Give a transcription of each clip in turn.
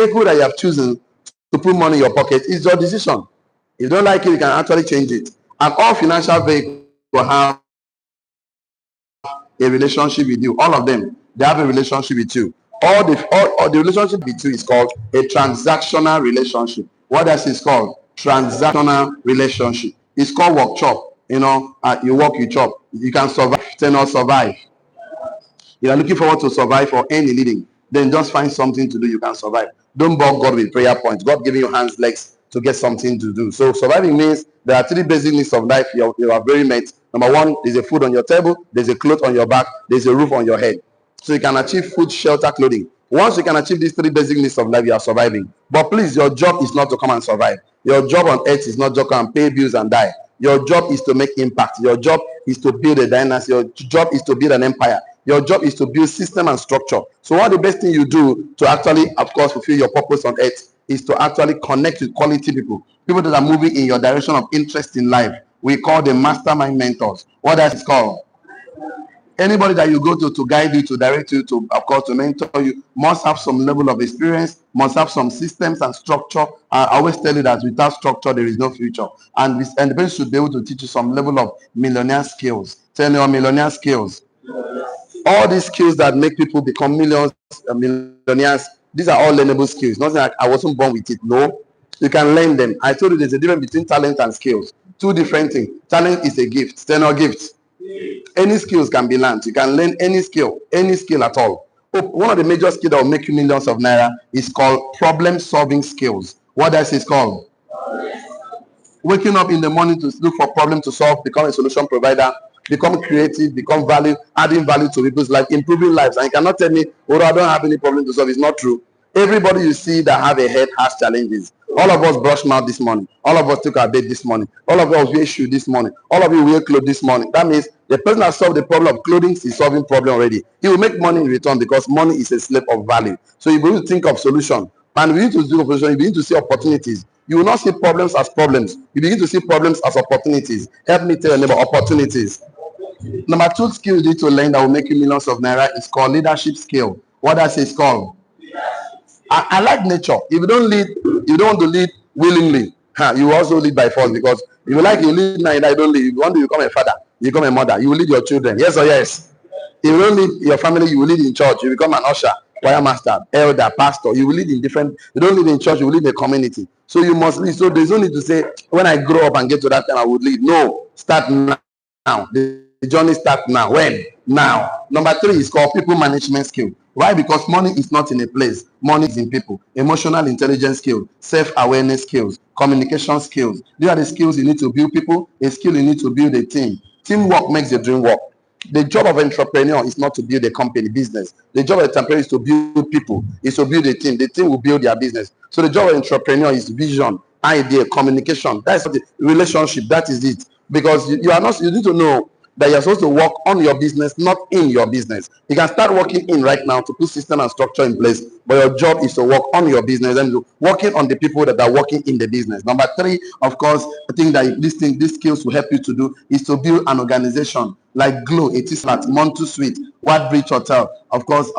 vehicle that you have chosen to put money in your pocket is your decision. If you don't like it, you can actually change it. And all financial vehicles have a relationship with you. All of them, they have a relationship with you. All the relationship with you is called a transactional relationship. What else is called? Transactional relationship. It's called work chop. You work, you chop. You can survive, then not survive. You are looking forward to survive or any living, then just find something to do. You can survive. Don't bug God with prayer points. God giving you hands, legs to get something to do. So surviving means there are three basic needs of life you are very met. Number one, there's a food on your table, there's a cloth on your back, there's a roof on your head. So you can achieve food, shelter, clothing. Once you can achieve these three basic needs of life, you are surviving. But please, your job is not to come and survive. Your job on earth is not just come and pay bills and die. Your job is to make impact. Your job is to build a dynasty. Your job is to build an empire. Your job is to build system and structure. So one of the best thing you do to actually, of course, fulfill your purpose on earth is to actually connect with quality people. People that are moving in your direction of interest in life. We call them mastermind mentors. What that is called? Anybody that you go to guide you, to direct you, to, of course, to mentor you, must have some level of experience, must have some systems and structure. I always tell you that without structure, there is no future. And the person should be able to teach you some level of millionaire skills. Tell me your millionaire skills. All these skills that make people become millionaires, these are all learnable skills. Nothing like I wasn't born with it. No, you can learn them. I told you there's a difference between talent and skills. Two different things. Talent is a gift. They're not gifts. Any skills can be learned. You can learn any skill at all. One of the major skills that will make you millions of naira is called problem-solving skills. What else is called? Waking up in the morning to look for problem to solve, become a solution provider, become creative, become value, adding value to people's life, improving lives. And you cannot tell me, oh, I don't have any problem to solve. It's not true. Everybody you see that have a head has challenges. All of us brush mouth this morning. All of us took our bed this morning. All of us wear shoe this morning. All of you wear clothes this morning. That means the person that solved the problem of clothing is solving problem already. He will make money in return because money is a slave of value. So you need to think of solution. And we need to do solution. You need to see opportunities. You will not see problems as problems. You begin to see problems as opportunities. Help me tell your neighbor, opportunities. Number two skill you need to learn that will make you millions of naira is called leadership skill. What does it called? I like nature. If you don't lead, you don't want to lead willingly. You also lead by force, because if you like, you lead now, you don't lead. If you want to become a father, you become a mother, you will lead your children. Yes or yes? If you don't lead your family, you will lead in church. You become an usher, choir master, elder, pastor. You will lead in different. You don't lead in church, you will lead in the community. So you must lead. So there's no need to say, when I grow up and get to that time, I would lead. No, start now. The journey starts now. When? Now. Number three is called people management skill. Why? Because money is not in a place. Money is in people. Emotional intelligence skills, self-awareness skills, communication skills. These are the skills you need to build people. A skill you need to build a team. Teamwork makes the dream work. The job of an entrepreneur is not to build a company business. The job of an entrepreneur is to build people, is to build a team. The team will build their business. So the job of an entrepreneur is vision, idea, communication. That's the relationship. That is it. Because you are not, you need to know that you're supposed to work on your business, not in your business. You can start working in right now to put system and structure in place, but your job is to work on your business and working on the people that are working in the business. Number three, of course, I think that these skills will help you to do is to build an organization like Glow, Etisalat, Montu Suite, White Bridge Hotel, of course,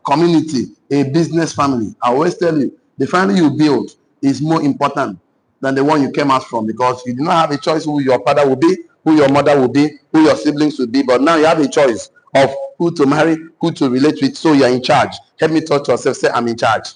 community, a business family. I always tell you, the family you build is more important than the one you came out from, because you do not have a choice who your father will be, who your mother will be, who your siblings will be, but now you have a choice of who to marry, who to relate with, so you're in charge. Help me talk to yourself, say, I'm in charge.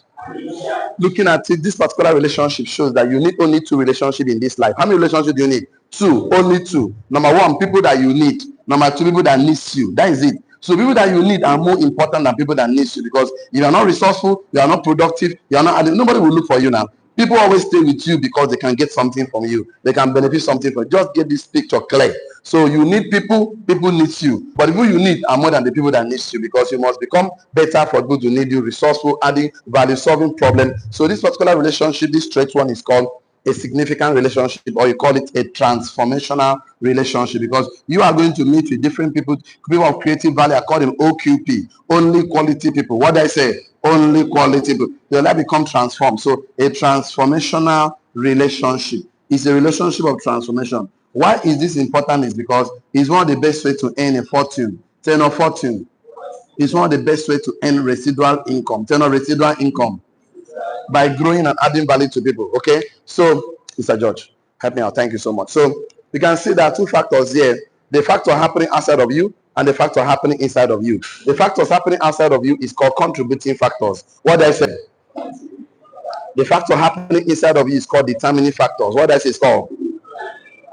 Looking at it, this particular relationship shows that you need only two relationships in this life. How many relationships do you need? Two, only two. Number one, people that you need. Number two, people that need you. That is it. So people that you need are more important than people that need you, because if you are not resourceful, you are not productive, you are not, nobody will look for you now. People always stay with you because they can get something from you. They can benefit something from you. Just get this picture clear. So you need people, people need you. But the people you need are more than the people that need you, because you must become better for people to need you, resourceful, adding value, solving problem. So this particular relationship, this straight one, is called a significant relationship, or you call it a transformational relationship, because you are going to meet with different people of creative value. I call them OQP, only quality people. What did I say? Only quality people. Your life become transformed. So a transformational relationship is a relationship of transformation. Why is this important? Is because it's one of the best way to earn a fortune. Turn of fortune. It's one of the best way to earn residual income. Turn of residual income. by growing and adding value to people. Okay, so Mr. George, help me out. Thank you so much. So you can see there are two factors here: the factor happening outside of you and the factor happening inside of you. The factors happening outside of you is called contributing factors. What did I say? The factor happening inside of you is called determining factors. What else is called?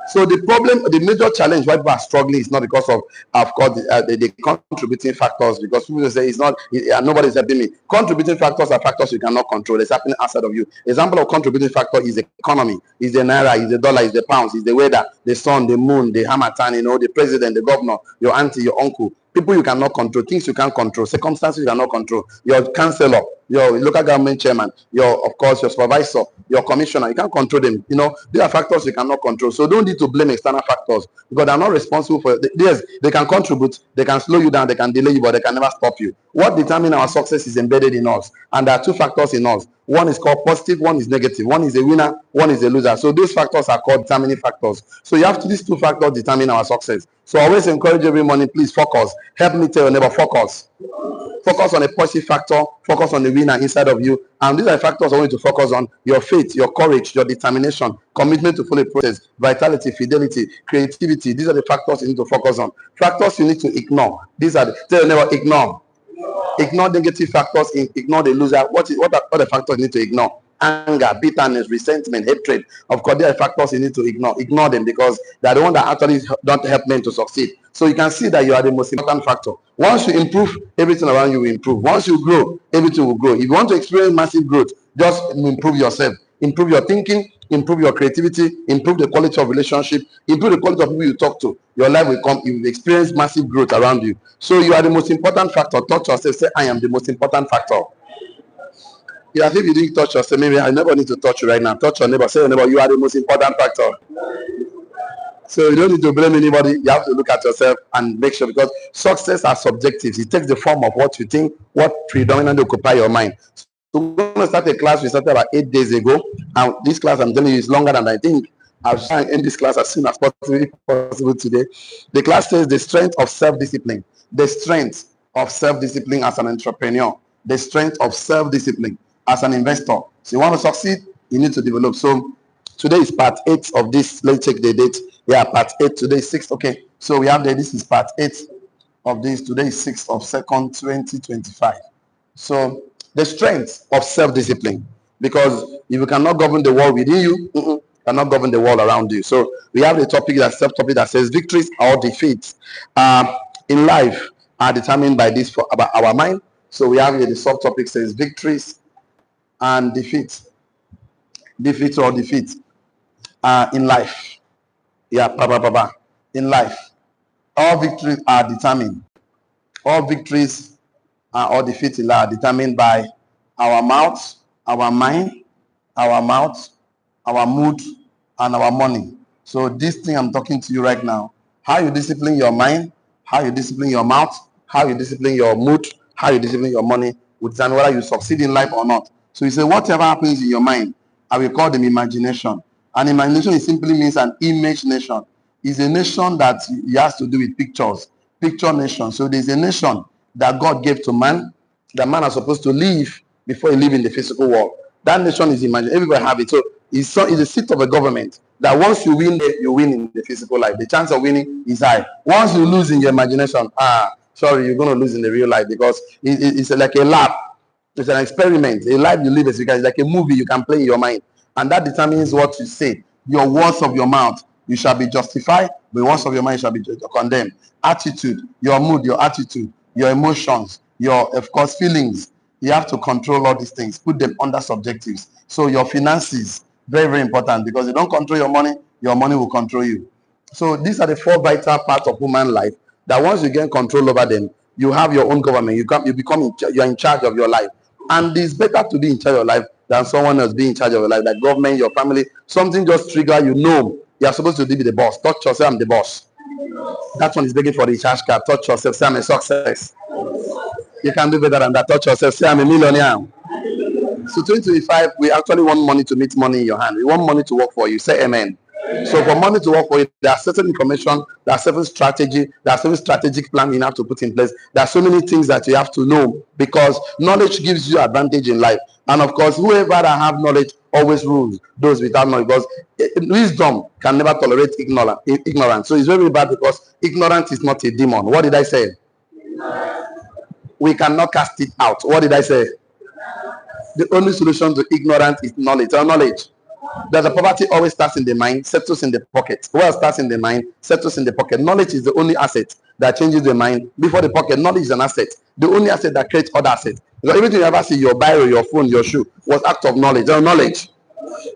So the problem, the major challenge why people are struggling is not because of course, the contributing factors, because people say it's not, nobody's helping me. Contributing factors are factors you cannot control. It's happening outside of you. Example of contributing factor is the economy, is the naira, is the dollar, is the pounds, is the weather, the sun, the moon, the harmattan, the president, the governor, your auntie, your uncle. People you cannot control, things you can't control, circumstances you cannot control, your councillor, your local government chairman, of course, your supervisor, your commissioner, you can't control them. There are factors you cannot control. So don't need to blame external factors because they're not responsible for it. Yes, they can contribute, they can slow you down, they can delay you, but they can never stop you. What determines our success is embedded in us. And there are two factors in us. One is called positive, one is negative. One is a winner, one is a loser. So those factors are called determining factors. So you have these two factors determine our success. So I always encourage every morning, please focus. Help me tell your neighbor, focus. Focus on a positive factor, focus on the winner inside of you. And these are factors I want you to focus on: your faith, your courage, your determination, commitment to follow the process, vitality, fidelity, creativity. These are the factors you need to focus on. Factors you need to ignore. These are tell your neighbor, ignore. Ignore negative factors, ignore the loser. What are the factors you need to ignore? Anger, bitterness, resentment, hatred. Of course, there are factors you need to ignore. Ignore them because they are the ones that actually don't help men to succeed. So you can see that you are the most important factor. Once you improve, everything around you will improve. Once you grow, everything will grow. If you want to experience massive growth, just improve yourself. Improve your thinking, improve your creativity, improve the quality of relationship, improve the quality of people you talk to. Your life will come, you will experience massive growth around you. So you are the most important factor. Touch yourself, say, I am the most important factor. Yeah, if you didn't touch yourself, maybe I never need to touch you right now. Touch your neighbor, say your neighbor, you are the most important factor. So you don't need to blame anybody. You have to look at yourself and make sure, because success are subjectives. It takes the form of what you think, what predominantly occupy your mind. So we're going to start a class we started about 8 days ago. And this class, I'm telling you, is longer than I think. I'll try and end this class as soon as possible today. The class says the strength of self-discipline. The strength of self-discipline as an entrepreneur. The strength of self-discipline as an investor. So you want to succeed, you need to develop. So today is part 8 of this. Let's check the date. Yeah, part 8. Today is 6th. Okay. So we have this is part 8 of this. Today is 6th of 2nd, 2025. So the strength of self-discipline. Because if you cannot govern the world within you, you cannot govern the world around you. So we have the topic, that subtopic that says victories or defeats in life are determined by this about our mind. So we have here the subtopic says victories and defeat or defeat in life. Yeah, in life, all victories are determined. All victories or defeats in life are determined by our mouth, our mind, our mood, and our money. So this thing I'm talking to you right now, how you discipline your mind, how you discipline your mouth, how you discipline your mood, how you discipline your money, will determine whether you succeed in life or not. So you say, whatever happens in your mind, I will call them imagination. And imagination simply means an image nation. It's a nation that has to do with pictures. Picture nation. So there's a nation that God gave to man, that man is supposed to live before he live in the physical world. That nation is imagination. Everybody have it. So it's a seat of a government that once you win, you win in the physical life. The chance of winning is high. Once you lose in your imagination, sorry, you're going to lose in the real life, because it's like a lab. It's an experiment. A life you live is like a movie you can play in your mind. And that determines what you say. Your words of your mouth, you shall be justified. The words of your mind shall be condemned. Attitude, your mood, your attitude, your emotions, your, of course, feelings. You have to control all these things. Put them under subjectives. So your finances, very, very important, because you don't control your money will control you. So these are the 4 vital parts of human life that once you gain control over them, you have your own government. You're in charge of your life. And it's better to be in charge of your life than someone else being in charge of your life, like government, your family. Something just trigger, you're supposed to be the boss. Touch yourself, I'm the boss. That one is begging for the charge card. Touch yourself, say I'm a success. You can do better than that. Touch yourself, say I'm a millionaire. So 2025, we actually want money to meet money in your hand. We want money to work for you. Say amen. So for money to work for you, there are certain information, there are certain strategy, there are certain strategic plan you have to put in place. There are so many things that you have to know because knowledge gives you advantage in life. And of course, whoever that have knowledge always rules those without knowledge because wisdom can never tolerate ignorance. So it's very bad because ignorance is not a demon. What did I say? We cannot cast it out. What did I say? The only solution to ignorance is knowledge. Or knowledge. That the poverty always starts in the mind, settles in the pocket. Well, starts in the mind, settles in the pocket. Knowledge is the only asset that changes the mind before the pocket. Knowledge is an asset. The only asset that creates other assets. Because everything you ever see, your biro, your phone, your shoe, was act of knowledge. Or knowledge.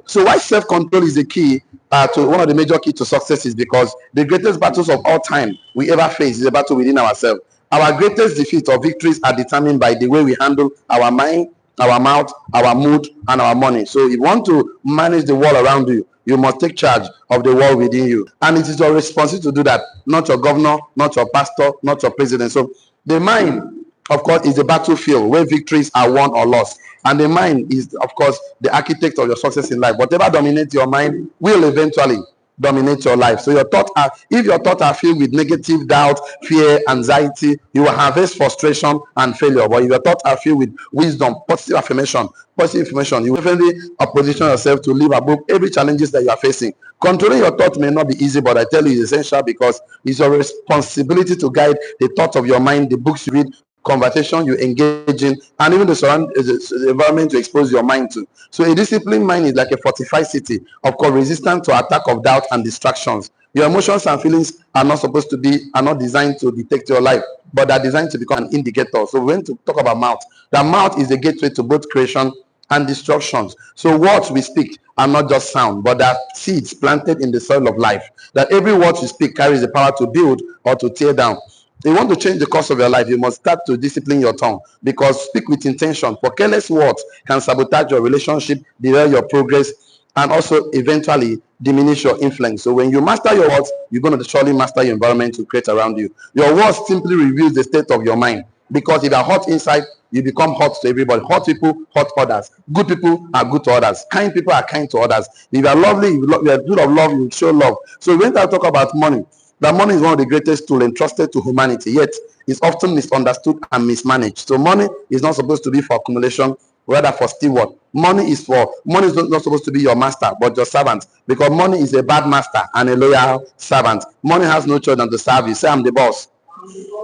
So why self-control is the key to one of the major keys to success is because the greatest battles of all time we ever face is a battle within ourselves. Our greatest defeat or victories are determined by the way we handle our mind, our mouth, our mood, and our money. So if you want to manage the world around you, you must take charge of the world within you. And it is your responsibility to do that, not your governor, not your pastor, not your president. So the mind, of course, is the battlefield where victories are won or lost. And the mind is, of course, the architect of your success in life. Whatever dominates your mind will eventually dominate your life. So your thoughts are, if your thoughts are filled with negative doubt, fear, anxiety, you will harvest frustration and failure. But if your thoughts are filled with wisdom, positive information, you will definitely position yourself to live above every challenges that you are facing. Controlling your thoughts may not be easy, but I tell you it's essential because it's your responsibility to guide the thoughts of your mind, the books you read, conversation you engage in, and even the environment you expose your mind to. So a disciplined mind is like a fortified city, of course, resistant to attack of doubt and distractions. Your emotions and feelings are not designed to detect your life, but are designed to become an indicator. So when to talk about mouth, the mouth is the gateway to both creation and destructions. So words we speak are not just sound, but are seeds planted in the soil of life. That every word you speak carries the power to build or to tear down. If you want to change the course of your life, you must start to discipline your tongue because speak with intention. For careless words can sabotage your relationship, derail your progress, and also eventually diminish your influence. So when you master your words, you're going to surely master your environment to create around you. Your words simply reveals the state of your mind because if you're hot inside, you become hot to everybody. Hot people, hot others. Good people are good to others. Kind people are kind to others. If you are lovely, you are good of love, you show love. So when I talk about money, that money is one of the greatest tools entrusted to humanity, yet is often misunderstood and mismanaged. So money is not supposed to be for accumulation, rather for steward. Money is not supposed to be your master, but your servant, because money is a bad master and a loyal servant. Money has no choice than to serve you. Say, I'm the boss.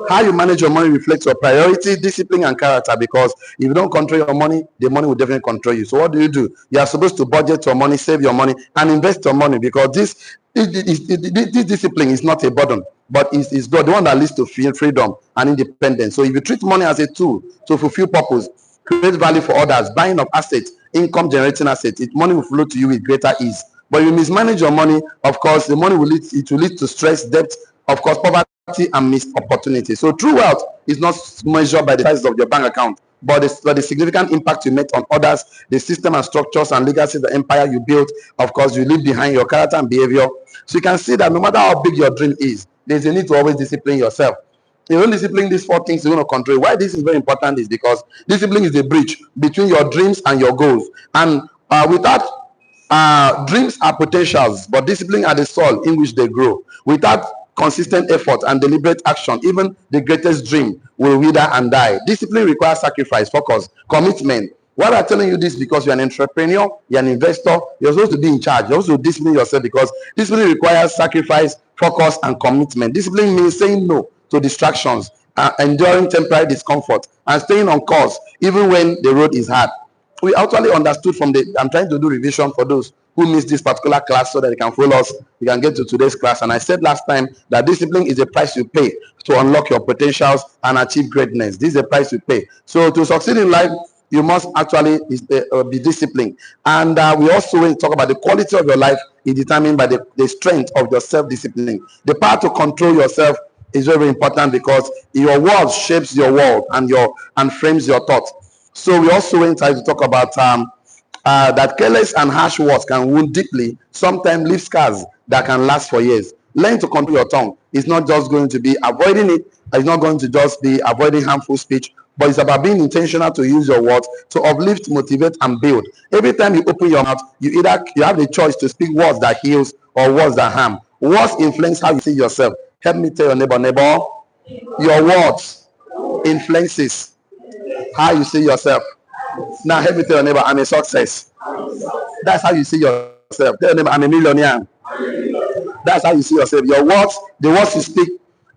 How you manage your money reflects your priority, discipline, and character. Because if you don't control your money, the money will definitely control you. So what do? You are supposed to budget your money, save your money, and invest your money. Because this discipline is not a burden, but is God, the one that leads to freedom and independence. So if you treat money as a tool to fulfill purpose, create value for others, buying of assets, income generating assets, money will flow to you with greater ease. But you mismanage your money, of course, the money will lead to stress, debt, of course, poverty, and missed opportunity. So true wealth is not measured by the size of your bank account, but the significant impact you make on others, the system and structures and legacy, the empire you built, of course, you leave behind your character and behavior. So you can see that no matter how big your dream is, there's a need to always discipline yourself. You don't discipline these four things, you're going to control. Why this is very important is because discipline is the bridge between your dreams and your goals. And without dreams are potentials, but discipline are the soil in which they grow. Without consistent effort and deliberate action, even the greatest dream will wither and die. Discipline requires sacrifice, focus, commitment. Why I'm telling you this? Because you're an entrepreneur, you're an investor, you're supposed to be in charge. You're supposed to discipline yourself because discipline requires sacrifice, focus, and commitment. Discipline means saying no to distractions, enduring temporary discomfort, and staying on course even when the road is hard. We actually understood I'm trying to do revision for those who missed this particular class so that they can follow us, you can get to today's class. And I said last time that discipline is a price you pay to unlock your potentials and achieve greatness. This is a price you pay. So to succeed in life, you must actually be disciplined. And we also, when we talk about the quality of your life, is determined by the strength of your self-discipline. The power to control yourself is very, very important because your words shapes your world and frames your thoughts. So we also went to talk about that careless and harsh words can wound deeply, sometimes leave scars that can last for years. Learn to control your tongue. It's not just going to be avoiding it. It's not going to just be avoiding harmful speech, but it's about being intentional to use your words to uplift, motivate, and build. Every time you open your mouth, you have the choice to speak words that heals or words that harm. Words influence how you see yourself. Help me tell your neighbor, your words influences how you see yourself. Now help me tell your neighbor, I'm a success. That's how you see yourself. Tell your neighbor, I'm a millionaire. That's how you see yourself. Your words, the words you speak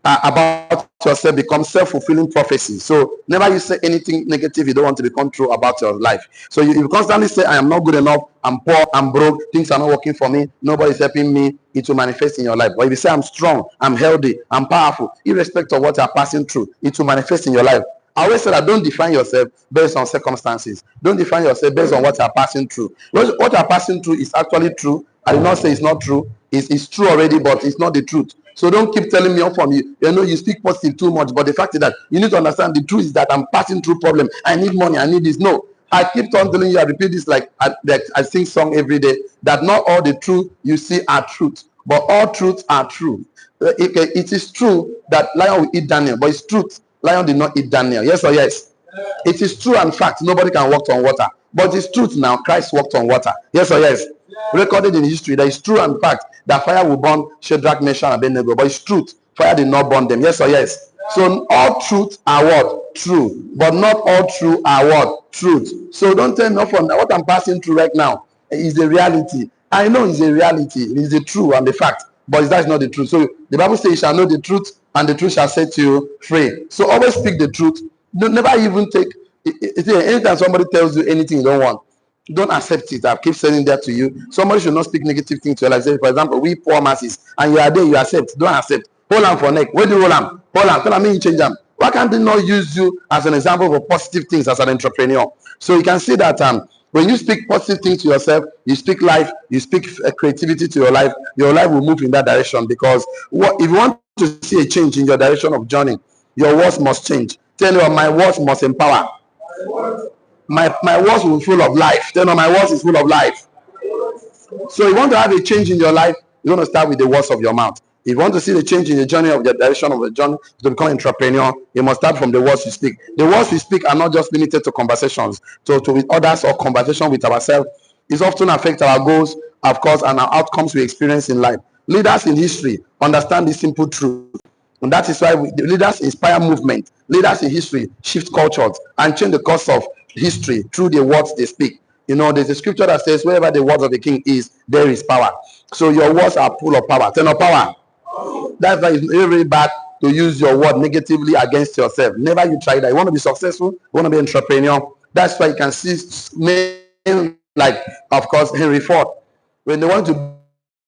about yourself become self-fulfilling prophecy. So never you say anything negative you don't want to become true about your life. So you constantly say, I am not good enough, I'm poor, I'm broke, things are not working for me, nobody's helping me, it will manifest in your life. But if you say, I'm strong, I'm healthy, I'm powerful, irrespective of what you're passing through, it will manifest in your life. I always say that don't define yourself based on circumstances. Don't define yourself based on what you're passing through. What you're passing through is actually true. I do not say it's not true. It's true already, but it's not the truth. So don't keep telling me off from you. You know, you speak positive too much, but the fact is that you need to understand the truth is that I'm passing through problem. I need money. I need this. No, I keep on telling you. I repeat this like I sing song every day. That not all the truth you see are truth, but all truths are true. It is true that lion will eat Daniel, but it's truth. Lion did not eat Daniel. Yes or yes? It is true and fact. Nobody can walk on water, but it's truth now. Christ walked on water. Yes or yes? Recorded in history that it's true and fact that fire will burn Shadrach, Meshach, and Abednego, but it's truth. Fire did not burn them. Yes or yes? So all truth are what? True. But not all true are what? Truth. So don't tell me from what I'm passing through right now is the reality. I know it's a reality. It is the truth and the fact. But that's not the truth. So the Bible says you shall know the truth and the truth shall set you free. So always speak the truth. Never even take anytime somebody tells you anything you don't want, don't accept it. I keep saying that to you. Somebody should not speak negative things to your life. Say, for example, we poor masses, and you are there, you accept. Don't accept. Hold on for neck. Where do you hold on? Hold on. Tell me you change them. Why can't they not use you as an example of positive things as an entrepreneur? So you can see that when you speak positive things to yourself, you speak life, you speak creativity to your life will move in that direction. Because if you want to see a change in your direction of journey, your words must change. Tell you, my words must empower. My words will be full of life. Tell you, my words is full of life. So you want to have a change in your life, you want to start with the words of your mouth. If you want to see the change in the journey of the direction of the journey to become an entrepreneur, you must start from the words you speak. The words we speak are not just limited to conversations, to with others or conversation with ourselves. It often affects our goals, of course, and our outcomes we experience in life. Leaders in history understand this simple truth. And that is why the leaders inspire movement. Leaders in history shift cultures and change the course of history through the words they speak. You know, there's a scripture that says, wherever the words of the king is, there is power. So your words are full of power. Turn of power. That's why it's very bad to use your word negatively against yourself. Never you try that. You want to be successful, you want to be an entrepreneur. That's why you can see men like, of course, Henry Ford. When they want to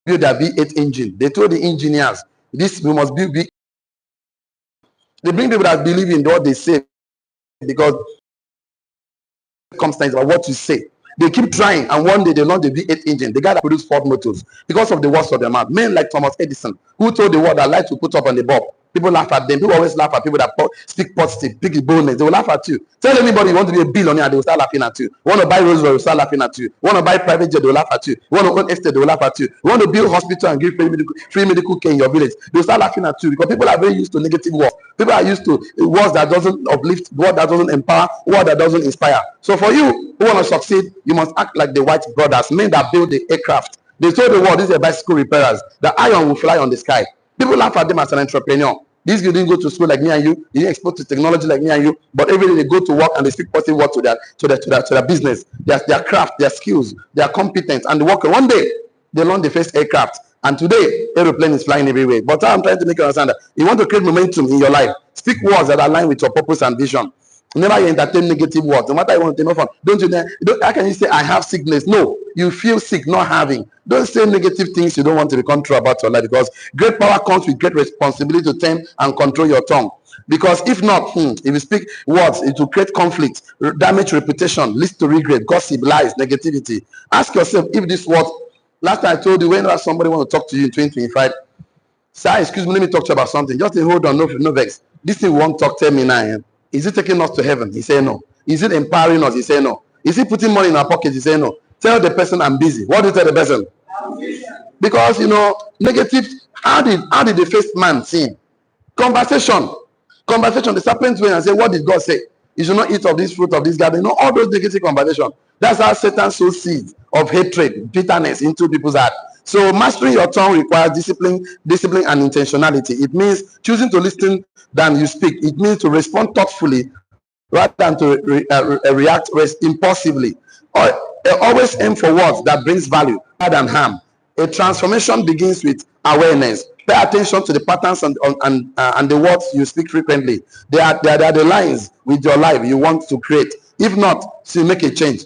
build a V8 engine, they told the engineers, we must build V8. They bring people that believe in what they say because circumstances about what you say. They keep trying, and one day they launch the V8 engine, the guy that produced Ford Motors, because of the words of their mouth. Men like Thomas Edison, who told the world that light will put up on the bulb. People laugh at them. People always laugh at people that speak positive, big boldness. They will laugh at you. Tell anybody you want to be a billionaire, they will start laughing at you. You want to buy Rolls Royce, they will start laughing at you. You want to buy private jet, they will laugh at you. You want to own estate, they will laugh at you. You want to build hospital and give free medical care in your village, they will start laughing at you because people are very used to negative words. People are used to words that doesn't uplift, word that doesn't empower, word that doesn't inspire. So for you who want to succeed, you must act like the White brothers, men that build the aircraft. They told the world, these are bicycle repairers. The iron will fly on the sky. People laugh at them as an entrepreneur. These people didn't go to school like me and you didn't expose to technology like me and you, but every day they go to work and they speak positive words to their business, their craft, their skills, their competence, and they work. One day they learn the first aircraft, and today aeroplane is flying everywhere. But I'm trying to make you understand that you want to create momentum in your life. Speak words that align with your purpose and vision. Never you entertain negative words. No matter you want to take off, how can you say I have sickness? No, you feel sick, not having. Don't say negative things you don't want to become true about your life, because great power comes with great responsibility to tame and control your tongue. Because if not, if you speak words, it will create conflict, damage reputation, lead to regret, gossip, lies, negativity. Ask yourself if this word. Last time I told you, whenever somebody want to talk to you in 2025, say, excuse me, let me talk to you about something. Just hold on, no vex. This thing won't talk, tell me now. Is it taking us to heaven? He said no. Is it empowering us? He said no. Is it putting money in our pockets? He said no. Tell the person I'm busy. What do you tell the person? Because negative. How did the first man sin? Conversation. The serpent went and said, what did God say? You should not eat of this fruit of this garden. All those negative conversation. That's how Satan sows seeds of hatred, bitterness into people's heart. So mastering your tongue requires discipline and intentionality. It means choosing to listen than you speak. It means to respond thoughtfully rather than to react impulsively. Always aim for words that brings value rather than harm. A transformation begins with awareness. Pay attention to the patterns and the words you speak frequently. They are the lines with your life you want to create. If not, so make a change.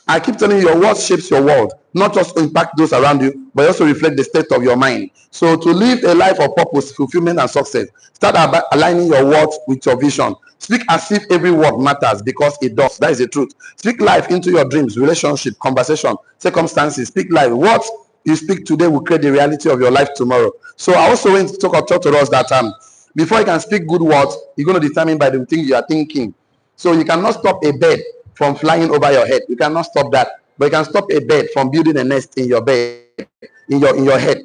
I keep telling you, your words shapes your world, not just impact those around you, but also reflect the state of your mind. So to live a life of purpose, fulfillment, and success, start by aligning your words with your vision. Speak as if every word matters, because it does. That is the truth. Speak life into your dreams, relationship, conversation, circumstances. Speak life. What you speak today will create the reality of your life tomorrow. So I also want to talk to us that before you can speak good words, you're going to determine by the thing you are thinking. So you cannot stop a bird from flying over your head. You cannot stop that. But you can stop a bird from building a nest in your bed, in your head.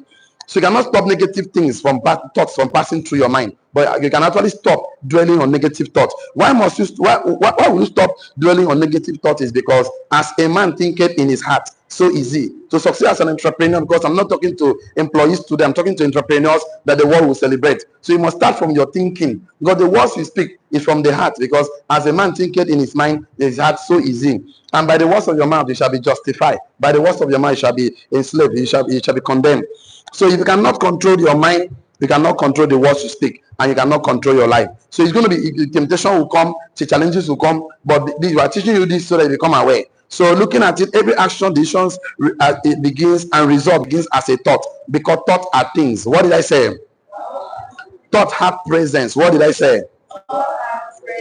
So you cannot stop negative things thoughts from passing through your mind. But you can actually stop dwelling on negative thoughts. Why will you stop dwelling on negative thoughts? Is because as a man thinketh in his heart, so easy to succeed as an entrepreneur. Because I'm not talking to employees today, I'm talking to entrepreneurs that the world will celebrate. So you must start from your thinking, because the words you speak is from the heart. Because as a man thinketh in his mind, his heart, so easy. And by the words of your mouth you shall be justified. By the words of your mouth you shall be enslaved. You shall be condemned. So if you cannot control your mind, you cannot control the words you speak, and you cannot control your life. So it's going to be, temptation will come, the challenges will come, but we are teaching you this so that you become aware. So looking at it, every action, decisions, it begins and result begins as a thought, because thoughts are things. What did I say? Thoughts have presence. What did I say?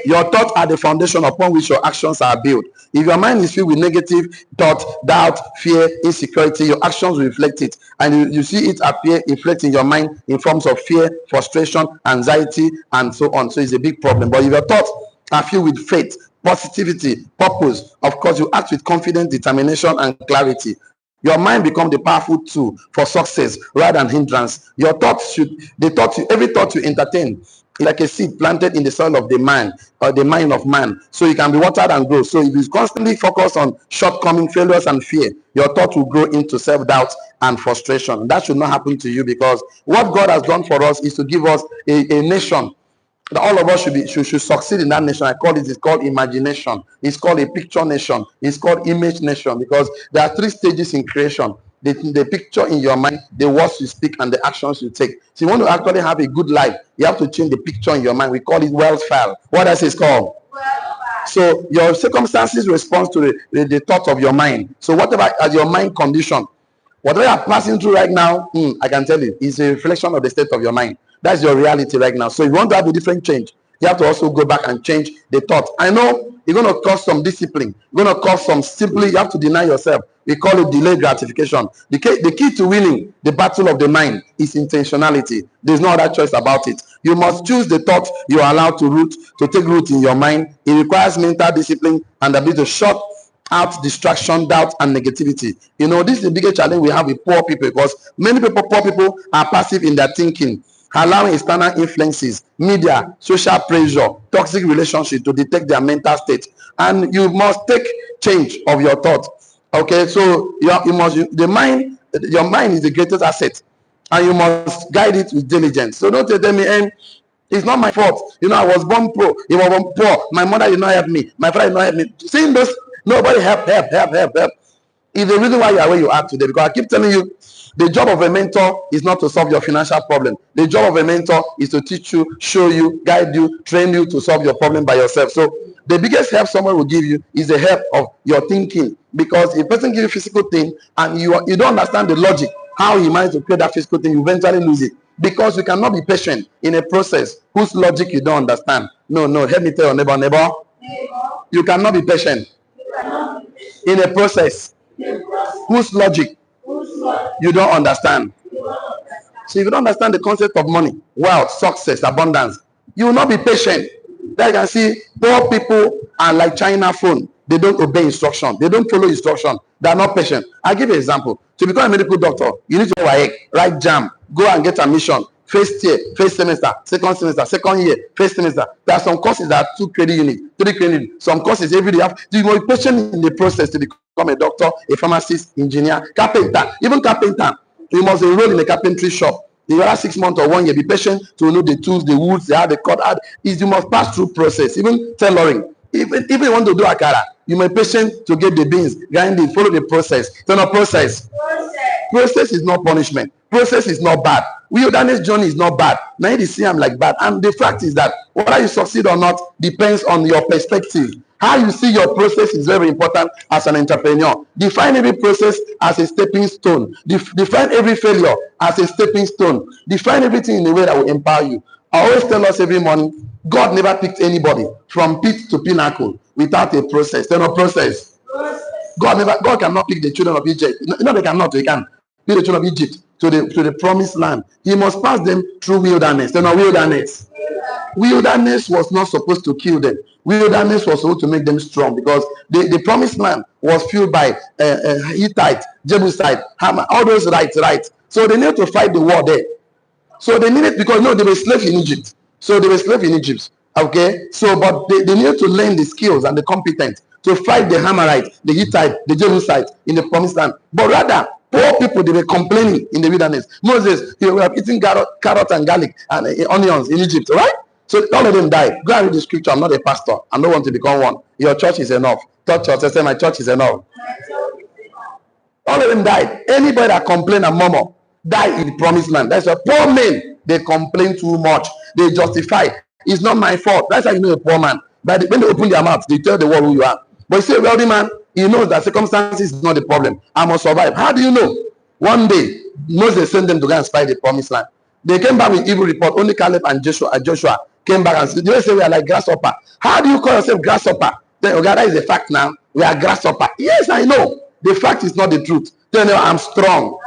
Your thoughts are the foundation upon which your actions are built. If your mind is filled with negative thoughts, doubt, fear, insecurity, your actions will reflect it. And you see it appear, reflect in your mind in forms of fear, frustration, anxiety, and so on. So it's a big problem. But if your thoughts are filled with faith, positivity, purpose, of course, you act with confidence, determination, and clarity. Your mind becomes the powerful tool for success rather than hindrance. Your thoughts every thought you entertain is like a seed planted in the soil of the mind or the mind of man. So you can be watered and grow. So if you constantly focus on shortcomings, failures, and fear, your thought will grow into self-doubt and frustration. That should not happen to you, because what God has done for us is to give us a nation. All of us should succeed in that nation. It's called imagination. It's called a picture nation. It's called image nation, because there are 3 stages in creation: the picture in your mind, the words you speak, and the actions you take. So you want to actually have a good life, you have to change the picture in your mind. We call it wealth file. What else is called? So your circumstances respond to the thought of your mind. So whatever as your mind condition, whatever you are passing through right now, I can tell you, is a reflection of the state of your mind. That's your reality right now. So if you want to have a different change, you have to also go back and change the thought. I know you're going to cause some discipline. You're going to cause some simply, you have to deny yourself. We call it delayed gratification. The key to winning the battle of the mind is intentionality. There's no other choice about it. You must choose the thought you are allowed to take root in your mind. It requires mental discipline and the ability to shut out distraction, doubt, and negativity. This is the biggest challenge we have with poor people, because poor people are passive in their thinking, allowing external influences, media, social pressure, toxic relationships to detect their mental state. And you must take change of your thought. Okay, so your mind is the greatest asset, and you must guide it with diligence. So don't tell me, it's not my fault. I was born poor. You were born poor. My mother did not help me. My father did not help me. Seeing those, nobody help. Is the reason why you are where you are today. Because I keep telling you, the job of a mentor is not to solve your financial problem. The job of a mentor is to teach you, show you, guide you, train you to solve your problem by yourself. So the biggest help someone will give you is the help of your thinking. Because if a person gives you a physical thing and you don't understand the logic, how he managed to create that physical thing, you eventually lose it. Because you cannot be patient in a process whose logic you don't understand. No, help me tell your neighbor. You cannot be patient in a process whose logic you don't understand. So if you don't understand the concept of money, wealth, success, abundance, you will not be patient. That you can see, poor people are like China phone. They don't obey instruction. They don't follow instruction. They are not patient. I'll give you an example. To become a medical doctor, you need to write JAM, go and get admission, First year, first semester, second year, first semester. There are some courses that are 2 credit units, 3 credit units. Some courses every day. You must be patient in the process to become a doctor, a pharmacist, engineer, carpenter, even carpenter. You must enroll in a carpentry shop. The other 6 months or 1 year, be patient to know the tools, the woods, they have the cut out. Is you must pass through process. Even tailoring. Even you want to do akara, you must be patient to get the beans, grind it, follow the process. So no process. Process is not punishment. Process is not bad. Wilderness journey is not bad. Now you see I'm like bad. And the fact is that whether you succeed or not depends on your perspective. How you see your process is very important as an entrepreneur. Define every process as a stepping stone. Define every failure as a stepping stone. Define everything in a way that will empower you. I always tell us every morning, God never picked anybody from pit to pinnacle without a process. There's no process. God cannot pick the children of Egypt. No, they cannot. They can pick the children of Egypt to the promised land. He must pass them through wilderness. There's no wilderness. Wilderness was not supposed to kill them. Wilderness was supposed to make them strong, because the promised land was filled by Hittite, Jebusite, Hammer, all those rights. So they need to fight the war there. So they needed, because no, they were slaves in Egypt. Okay, so but they needed to learn the skills and the competence to fight the Hammerite, the Hittite, the Jebusite in the promised land. But rather, poor people, they were complaining in the wilderness. Moses, you were eating carrot and garlic and onions in Egypt, right? So all of them died. Go and read the scripture. I'm not a pastor. I don't want to become one. Your church is enough. Third church, I say my church is enough. All of them died. Anybody that complain and murmur die in the promised land. That's why poor men, they complain too much. They justify. It's not my fault. That's how you know a poor man. But when they open their mouth, they tell the world who you are. But you see a wealthy man, he knows that circumstances is not the problem. I must survive. How do you know? One day, Moses sent them to go and spy the promised land. They came back with evil report. Only Caleb and Joshua came back and said, they say we are like grasshopper. How do you call yourself grasshopper? Then, okay, that is a fact now. We are grasshopper. Yes, I know. The fact is not the truth. Tell them I'm strong.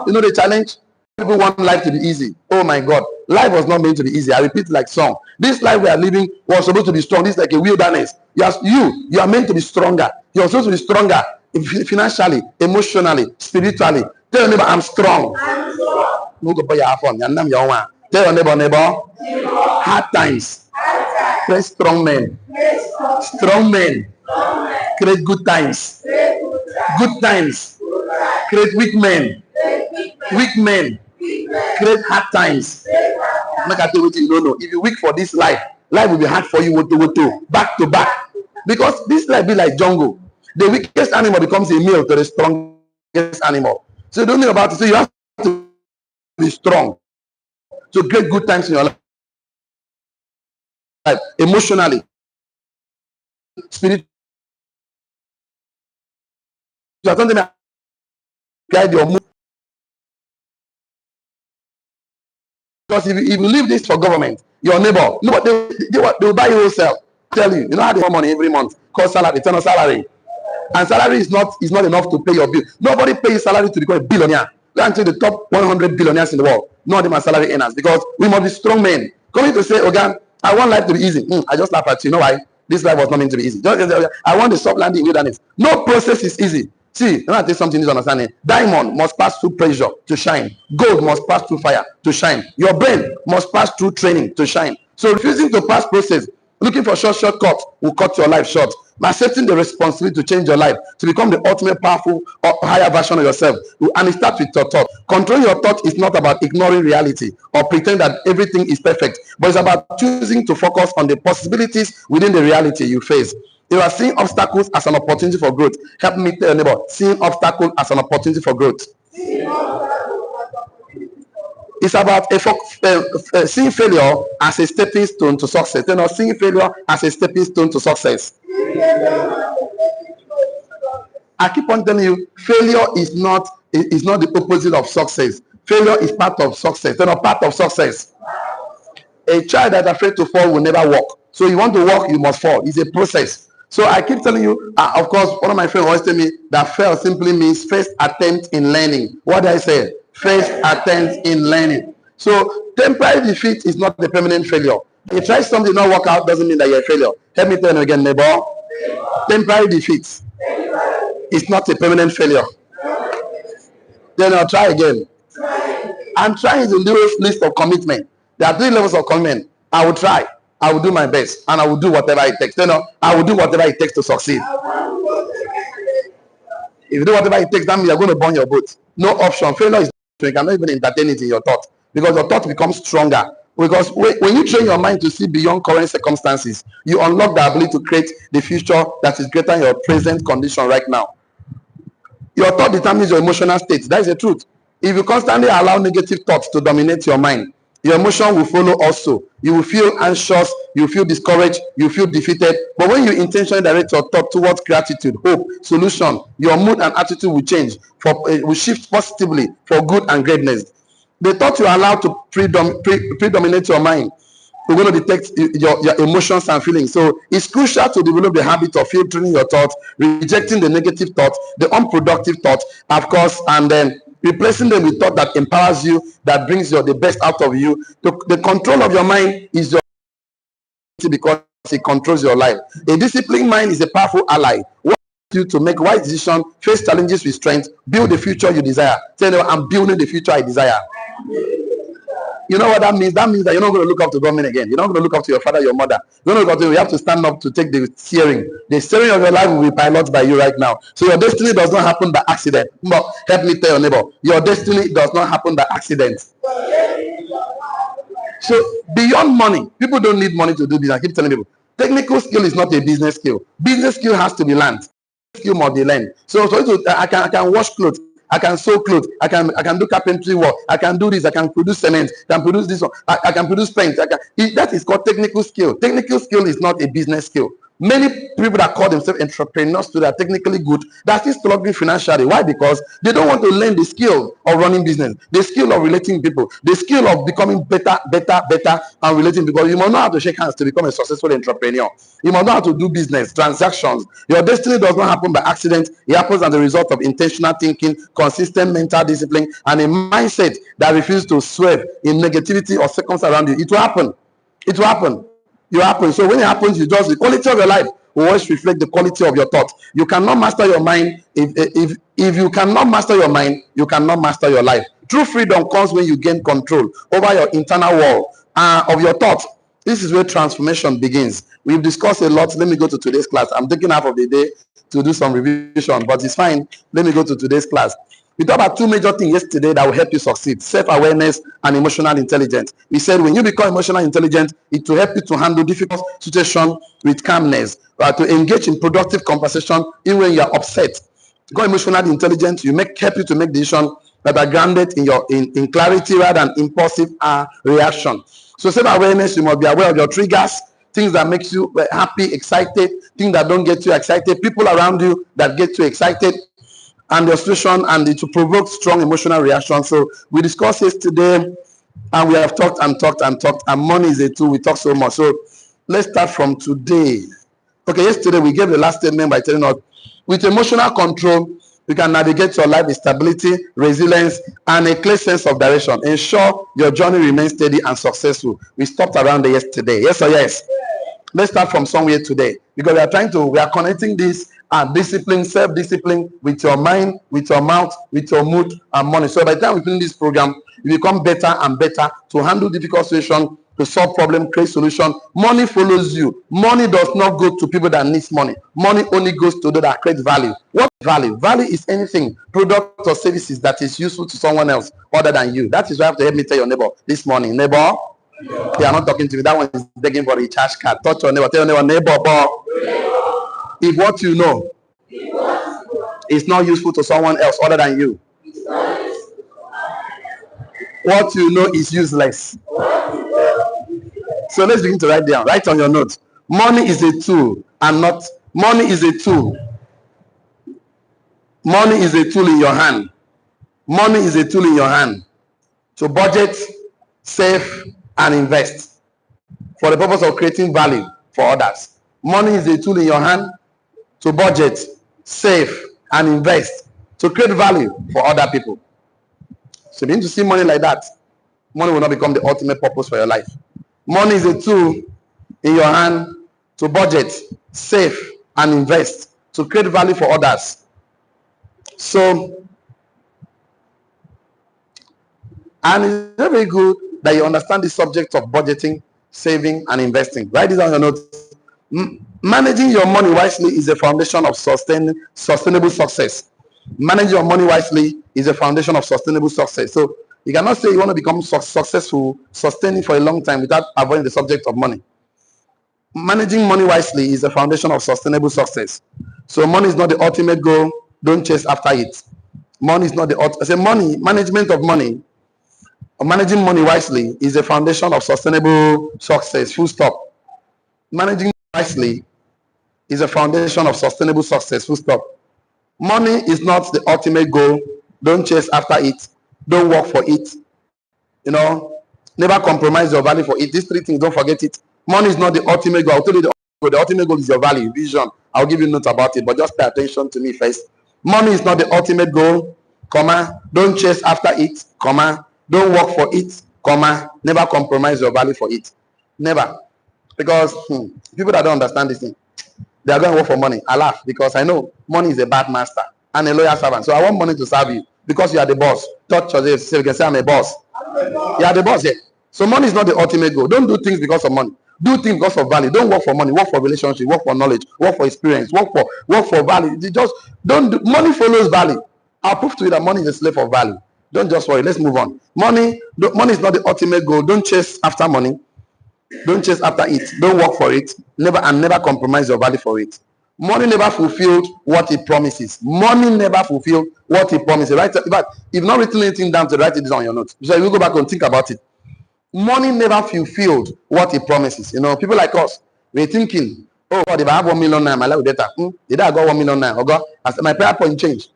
You know the challenge? People want life to be easy. Oh my God. Life was not meant to be easy. I repeat like song. This life we are living was supposed to be strong. This is like a wilderness. You are meant to be stronger. You're supposed to be stronger financially, emotionally, spiritually. Tell your neighbor, I'm strong. Tell your neighbor, hard times. Create strong men. Strong men. Create good times. Good times. Create weak men. Weak men. Create hard times. Make I tell you what you don't know. If you weak for this life will be hard for you back to back. Because this life be like jungle. The weakest animal becomes a meal to the strongest animal. So you don't know about it. So you have to be strong to create good times in your life, emotionally, spiritually. Something that guide your mood. Because if you leave this for government, your neighbor, no, they will buy you wholesale. Tell you, you know how they have money every month, called salary, return on salary. And salary is not enough to pay your bill. Nobody pays salary to become a billionaire. Go and take the top 100 billionaires in the world. None of them are salary earners, because we must be strong men. Coming to say, okay, I want life to be easy. I just laugh at you. You know why? This life was not meant to be easy. I want the soft landing in wilderness. No process is easy. See, let me tell you something you understand. Diamond must pass through pressure to shine. Gold must pass through fire to shine. Your brain must pass through training to shine. So refusing to pass process, looking for shortcuts will cut your life short. Accepting the responsibility to change your life, to become the ultimate powerful or higher version of yourself. And it starts with your thought. Controlling your thought is not about ignoring reality or pretend that everything is perfect, but it's about choosing to focus on the possibilities within the reality you face. You are seeing obstacles as an opportunity for growth. Help me tell your neighbor, seeing obstacles as an opportunity for growth. It's about seeing failure as a stepping stone to success. They're not seeing failure as a stepping stone to success. I keep on telling you, failure is not the opposite of success. Failure is part of success. They're not part of success. A child that's afraid to fall will never walk. So you want to walk, you must fall. It's a process. So I keep telling you, of course, one of my friends always tell me that fail simply means first attempt in learning. What did I say? First attempt in learning. So temporary defeat is not the permanent failure. If you try something not work out, doesn't mean that you're a failure. Help me tell you again, neighbor. Temporary defeat is not a permanent failure. Then I'll try again. I'm trying the lowest list of commitment. There are 3 levels of commitment. I will try. I will do my best, and I will do whatever it takes. I will do whatever it takes to succeed. If you do whatever it takes, that means you're going to burn your boat. No option. Failure is you cannot even entertain it in your thought, because your thought becomes stronger. Because when you train your mind to see beyond current circumstances, you unlock the ability to create the future that is greater than your present condition right now. Your thought determines your emotional state. That is the truth. If you constantly allow negative thoughts to dominate your mind, your emotion will follow also. You will feel anxious, you feel discouraged, you feel defeated. But when you intentionally direct your thought towards gratitude, hope, solution, your mood and attitude will change, will shift positively for good and greatness. The thought you allow to predominate your mind, we're going to detect your emotions and feelings. So it's crucial to develop the habit of filtering your thoughts, rejecting the negative thoughts, the unproductive thoughts, of course, and then replacing them with thought that empowers you, that brings the best out of you. The control of your mind is your because it controls your life. A disciplined mind is a powerful ally. What you to make wise decisions, face challenges with strength, build the future you desire. Tell them, I'm building the future I desire. You know what that means? That means that you're not going to look up to government again. You're not going to look up to your father, your mother. You're not going to look up to you. You have to stand up to take the steering. The steering of your life will be piloted by you right now. So your destiny does not happen by accident. But help me tell your neighbor, your destiny does not happen by accident. So beyond money, people don't need money to do business. I keep telling people, technical skill is not a business skill. Business skill has to be learned. Skill must be learned. So I can wash clothes. I can sew clothes. I can do carpentry work. I can do this. I can produce cement. I can produce this one. I can produce paint. That is called technical skill. Technical skill is not a business skill. Many people that call themselves entrepreneurs today are technically good, they're still struggling financially. Why? Because they don't want to learn the skill of running business, the skill of relating people, the skill of becoming better, and relating. Because you must know how to shake hands to become a successful entrepreneur. You must know how to do business, transactions. Your destiny does not happen by accident. It happens as a result of intentional thinking, consistent mental discipline, and a mindset that refuses to swerve in negativity or circumstances around you. It will happen. It will happen. You happen. So when it happens, the quality of your life will always reflect the quality of your thoughts. You cannot master your mind. If you cannot master your mind, you cannot master your life. True freedom comes when you gain control over your internal world of your thoughts. This is where transformation begins. We've discussed a lot. Let me go to today's class. I'm taking half of the day to do some revision, but it's fine. Let me go to today's class. We talked about 2 major things yesterday that will help you succeed: self-awareness and emotional intelligence. We said when you become emotional intelligent, it will help you to handle difficult situations with calmness, to engage in productive conversation even when you are upset. Become emotionally intelligent, help you to make decisions that are grounded in clarity rather than impulsive reaction. So self-awareness, you must be aware of your triggers, things that makes you happy, excited, things that don't get you excited, people around you that get you excited, and the situation, and it will provoke strong emotional reaction. So we discussed yesterday, and we have talked, and money is a tool. We talk so much. So let's start from today. Okay, yesterday we gave the last statement by telling us, with emotional control, you can navigate your life with stability, resilience, and a clear sense of direction. Ensure your journey remains steady and successful. We stopped around there yesterday. Yes or yes? Let's start from somewhere today, because we are connecting this discipline, self-discipline, with your mind, with your mouth, with your mood and money. So by the time we finish this program, you become better and better to handle difficult situations, to solve problems, create solutions. Money follows you. Money does not go to people that need money. Money only goes to those that create value. What value? Value is anything, product or services that is useful to someone else other than you. That is why I have to help me tell your neighbor this morning. Neighbor, they are not talking to me. That one is begging for a recharge card. Touch your neighbor. Tell your neighbor, if what you know is not useful to someone else other than you, what you know is useless. So let's begin to write down. Write on your notes. Money is a tool and not money is a tool. Money is a tool in your hand. Money is a tool in your hand to budget, save, and invest for the purpose of creating value for others. Money is a tool in your hand to budget, save, and invest to create value for other people. So you need to see money like that. Money will not become the ultimate purpose for your life. Money is a tool in your hand to budget, save, and invest to create value for others. So And it's very good that you understand the subject of budgeting, saving, and investing. Write this on your notes. Managing your money wisely is a foundation of sustainable success. Managing your money wisely is a foundation of sustainable success. So you cannot say you want to become successful, sustaining for a long time without avoiding the subject of money. Managing money wisely is a foundation of sustainable success. So money is not the ultimate goal. Don't chase after it. Money is not the ultimate. I say money, management of money, or managing money wisely is a foundation of sustainable success. Full stop. Managing wisely is a foundation of sustainable success. Full stop. Money is not the ultimate goal. Don't chase after it. Don't work for it. You know, never compromise your value for it. These three things, don't forget it. Money is not the ultimate goal. I'll tell you the ultimate goal is your value, vision. I'll give you notes about it, but just pay attention to me first. Money is not the ultimate goal, comma. Don't chase after it, comma. Don't work for it, comma. Never compromise your value for it. Never. Because people that don't understand this thing, they are going to work for money. I laugh because I know money is a bad master and a loyal servant. So I want money to serve you because you are the boss. Touch yourself, so you can say I'm a boss. You are the boss, yeah. So money is not the ultimate goal. Don't do things because of money. Do things because of value. Don't work for money. Work for relationship. Work for knowledge. Work for experience. Work for value. You just don't do, money follows value. I'll prove to you that money is a slave of value. Don't just worry. Let's move on. Money is not the ultimate goal. Don't chase after money. Don't chase after it. Don't work for it. Never compromise your value for it. Money never fulfilled what it promises. Money never fulfilled what it promises. Right? But if you've not written anything down, to write it down on your notes. So you go back and think about it. Money never fulfilled what it promises. You know, people like us, we're thinking, oh God, if I have 1 million now, my life will be better. Did I got 1 million now? Oh God, my prayer point changed.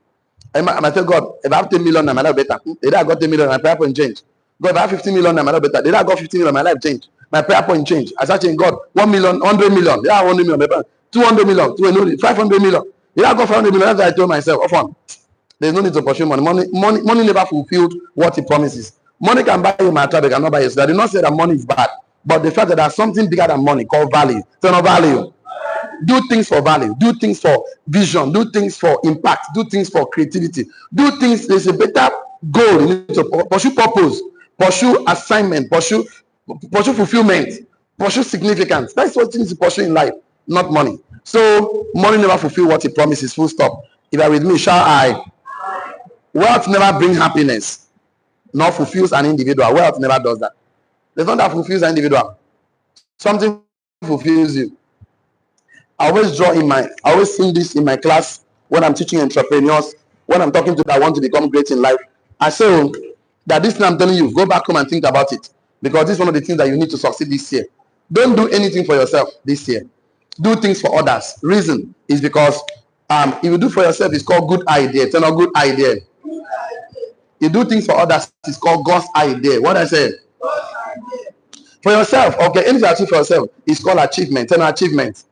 I might say, God, if I have 10 million now, my life will be better. Did I got 10 million, my prayer point changed. God, if I have 50 million now, my life will be better. Did I got 50 million, my life changed. My prayer point changed. I start saying, God, 1 million, 100 million. Yeah, 100 million, 200 million, 500 million. Did I got 500 million? That's what I told myself. Off on. There's no need to pursue money. Money never fulfilled what it promises. Money can buy you my tribe, it cannot buy you. So I did not say that money is bad, but the fact that there's something bigger than money called value. So no value. Do things for value. Do things for vision. Do things for impact. Do things for creativity. Do things. There's a better goal. You need to pursue purpose, pursue assignment, pursue fulfillment, pursue significance. That's what you need to pursue in life, not money. So money never fulfills what it promises. Full stop. If you are with me, shall I? Wealth never brings happiness, nor fulfills an individual. Wealth never does that. There's not that fulfills an individual. Something fulfills you. I always sing this in my class when I'm teaching entrepreneurs, when I'm talking to that want to become great in life. I say that this thing I'm telling you, go back home and think about it. Because this is one of the things that you need to succeed this year. Don't do anything for yourself this year. Do things for others. Reason is because if you do for yourself, it's called good idea. It's not a good idea. You do things for others, it's called God's idea. What I said? For yourself, okay, anything you achieve for yourself is called achievement. Turn achievement.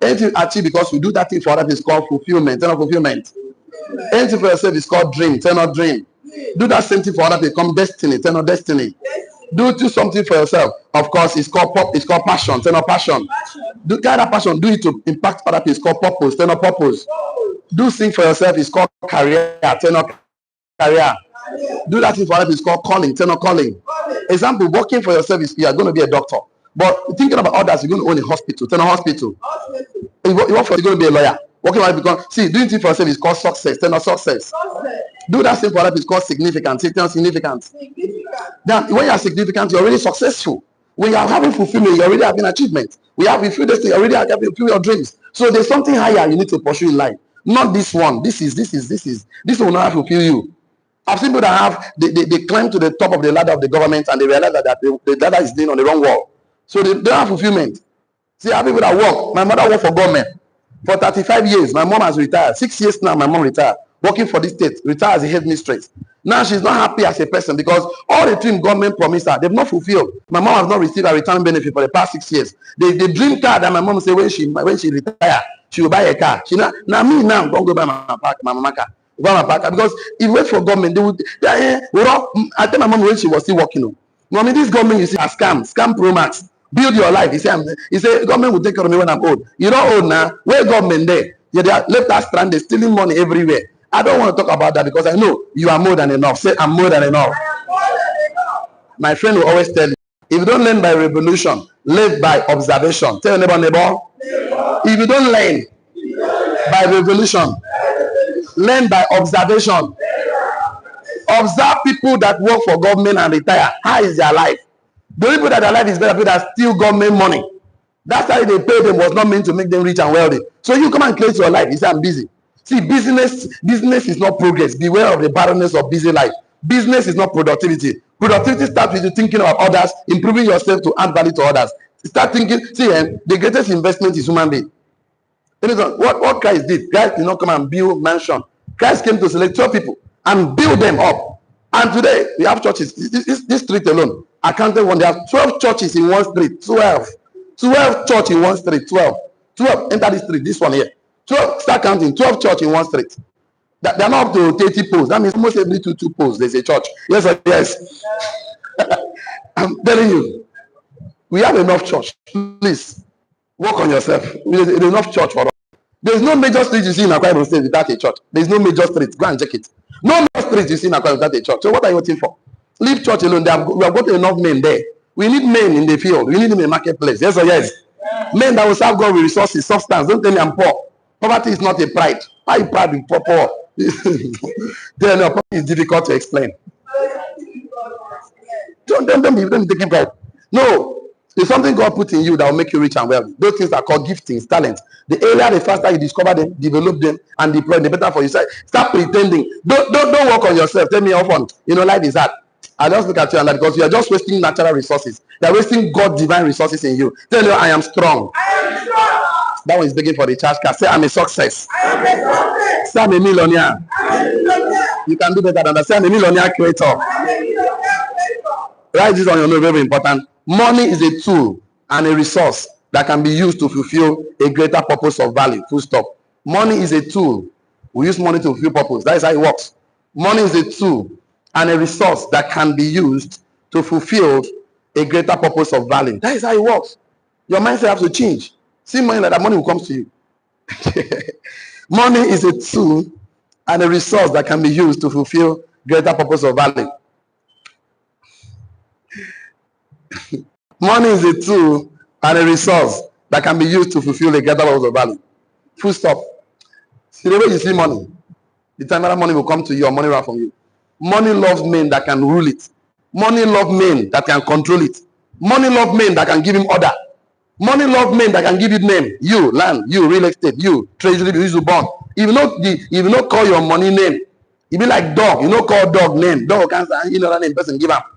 Anything you achieve because you do that thing for others is called fulfillment. Turn fulfillment. Anything for yourself is called dream. Turn on dream. Do that same thing for others, become destiny. Turn on destiny. Do something for yourself. Of course, it's called passion. Turn on passion. Do kind of passion. Do it to impact other people. It's called purpose. Turn on purpose. Do things for yourself is called career. Turn on career. Do that thing for others is called calling. Turn on calling. Example, working for yourself is you are going to be a doctor. But thinking about others, you're going to own a hospital. Turn on hospital. You work for, you're going to be a lawyer. Working for because doing things for yourself is called success. Turn on success. Do that thing for others is called significance. Turn on significance. Then when you are significant, you're already successful. When you are having fulfillment, you already having achievement. We have fulfilled this thing, you already have fulfilled your dreams. So there's something higher you need to pursue in life. Not this one. This will not fulfill you. I've seen people that have they climb to the top of the ladder of the government and they realize that the ladder is laying on the wrong wall. So they don't have fulfillment. See, I have people that work. My mother worked for government for 35 years. My mom has retired. 6 years now, my mom retired. Working for this state, retired as a headmistress. Now she's not happy as a person because all the dream government promised her, they've not fulfilled. My mom has not received a return benefit for the past 6 years. The dream car that my mom said when she retire, she will buy a car. Now me now don't go buy my mama car. Because if you wait for government, they would. I tell my mom when she was still working. Mommy, this government you see a scam pro max. Build your life. He said government will take care of me when I'm old. You don't old now. Where government there? Yeah, they are left us stranded, stealing money everywhere. I don't want to talk about that because I know you are more than enough. Say I'm more than enough. My friend will always tell you, if you don't learn by revolution, live by observation. Tell your neighbor. If you don't learn by revolution, learn by observation. Observe people that work for government and retire. How is their life? The people that their life is better, people that steal government money. That's why they pay them was not meant to make them rich and wealthy. So you come and create your life. You say, I'm busy. See, business is not progress. Beware of the barrenness of busy life. Business is not productivity. Productivity starts with you thinking about others, improving yourself to add value to others. Start thinking. See, the greatest investment is human being. What Christ did, Christ did not come and build mansion. Christ came to select 12 people and build them up. And today we have churches. This street alone, I counted one. They have 12 churches in one street. 12 church in one street. 12 enter this street. This one here. 12. Start counting. 12 church in one street. They are not up to 30 posts. That means almost every two posts there's a church. Yes or yes? I'm telling you, we have enough church. Please work on yourself. There's enough church for us. There's no major street you see in Akwa Ibom State without a church. There's no major street. Go and check it. No major street you see in Akwa Ibom without a church. So what are you waiting for? Leave church alone. We have got enough men there. We need men in the field. We need them in the marketplace. Yes or yes? Men that will serve God with resources, substance. Don't tell me I'm poor. Poverty is not a pride. Why are you proud with poor? Then poverty is difficult to explain. Don't be taking pride. No. There's something God put in you that will make you rich and wealthy. Those things are called giftings, talents. The earlier, the faster you discover them, develop them, and deploy them, the better for you. Start pretending. Don't work on yourself. Tell me often, life is hard. I just look at you and that because you are just wasting natural resources. You are wasting God's divine resources in you. Tell you, I am strong. That one is begging for the charge card. Say, I'm a success. Say, I'm a millionaire. You can do better than that. Say, I'm a millionaire creator. Write this on your note, very important. Money is a tool and a resource that can be used to fulfill a greater purpose of value. Full stop. Money is a tool. We use money to fulfill purpose. That is how it works. Money is a tool and a resource that can be used to fulfill a greater purpose of value. That is how it works. Your mindset has to change. See money like that, money will come to you. Money is a tool and a resource that can be used to fulfill greater purpose of value. Money is a tool and a resource that can be used to fulfill a greater purpose of value. Full stop. See the way you see money, the time that money will come to you or money run from you. Money loves men that can rule it. Money loves men that can control it. Money loves men that can give him order. Money loves men that can give it name. You, land, you, real estate, you, treasury, you use to bond. If you not call your money name, it be like dog. You not call dog name. Dog can't say, that name person give up.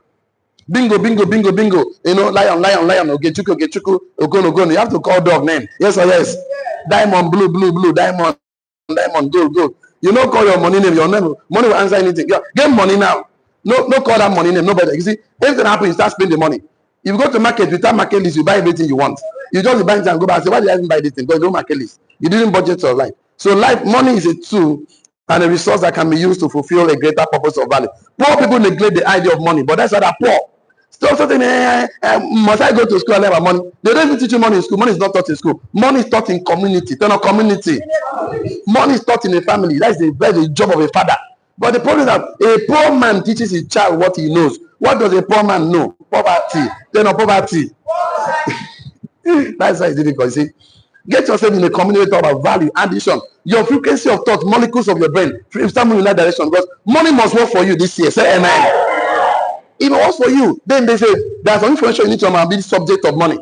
Bingo, bingo, bingo, bingo. Lion. Ogechuku, Ogon. You have to call dog name. Yes or yes? Diamond, blue. Diamond, gold. You don't call your money name. Your name, money will answer anything. Get money now. No, call that money name. Nobody. You see, anything happens, you start spending the money. If you go to market without market list, you buy everything you want. You just buy it and go back and say, why did I even buy this thing? Because you don't market list. You didn't budget your life. So money is a tool and a resource that can be used to fulfill a greater purpose of value. Poor people neglect the idea of money, but that's why they're poor. Stop saying, must I go to school and learn about money? They don't even teach you money in school. Money is not taught in school. Money is taught in community. Turn on community. Money is taught in a family. That's the job of a father. But the problem is that a poor man teaches his child what he knows. What does a poor man know? Poverty. Turn on poverty. That's why it's difficult. You see, get yourself in a community about value, addition. Your frequency of thought, molecules of your brain, start moving in that direction. Because money must work for you this year. Say amen. If it works for you, then they say there's some information you need to be the subject of money.